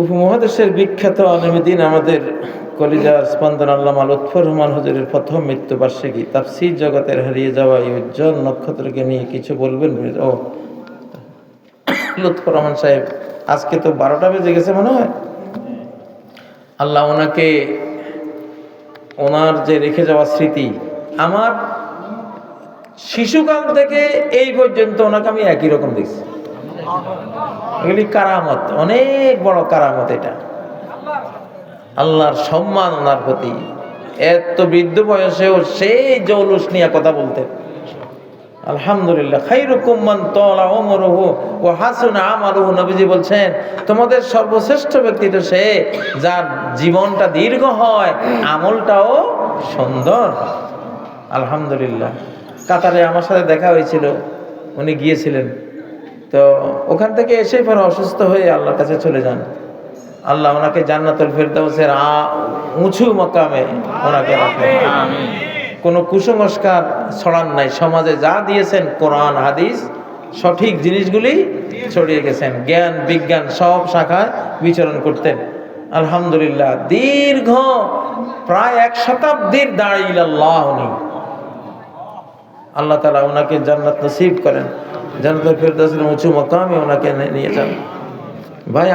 উপমহাদেশের বিখ্যাত আলেমদ্বীন আমাদের কলিজার স্পন্দন আল্লামা লুৎফর রহমান হুজুরের প্রথম মৃত্যুবার্ষিকী, তাফসীর জগতের হারিয়ে যাওয়া এই উজ্জ্বল নক্ষত্রকে নিয়ে কিছু বলবেন? ও লুৎফর রহমান সাহেব, আজকে তো 12টা বেজে গেছে মনে হয়। আল্লাহ ওনাকে, ওনার যে রেখে যাওয়া স্মৃতি, আমার শিশুকাল থেকে এই পর্যন্ত ওনাকে আমি একই রকম দেখছি। এগুলি কারামত, অনেক বড় কারামত। এটা আল্লাহর সম্মান ওনার প্রতি। এত বৃদ্ধ বয়সেও সেই জৌলুস নিয়ে কথা বলতেন। আলহামদুলিল্লাহ, খায়রুকুম মান তালা উমরুহু ওয়া হাসুনা আমালুহু। নবীজি বলছেন, তোমাদের সর্বশ্রেষ্ঠ ব্যক্তি তো সে যার জীবনটা দীর্ঘ হয়, আমলটাও সুন্দর। আলহামদুলিল্লাহ, কাতারে আমার সাথে দেখা হয়েছিল, উনি গিয়েছিলেন, তো ওখান থেকে এসে পরে অসুস্থ হয়ে আল্লাহর কাছে চলে যান। আল্লাহ ওনাকে জান্নাতুল ফেরদাউসের উঁচু মাকামে ওনাকে রাখেন। কোনো কুসংস্কার ছড়ান নাই, সমাজে যা দিয়েছেন কোরআন হাদিস সঠিক জিনিসগুলি ছড়িয়ে গেছেন। জ্ঞান বিজ্ঞান সব শাখায় বিচরণ করতেন। আলহামদুলিল্লাহ, দীর্ঘ প্রায় 1 শতাব্দীর দাঈ ইলাল্লাহ উনি। আল্লাহ তাআলা ওনাকে জান্নাত নসিব করেন, জান্নাতুল ফেরদাউসের উঁচু মাকামে ওনাকে নিয়ে যান। ভাই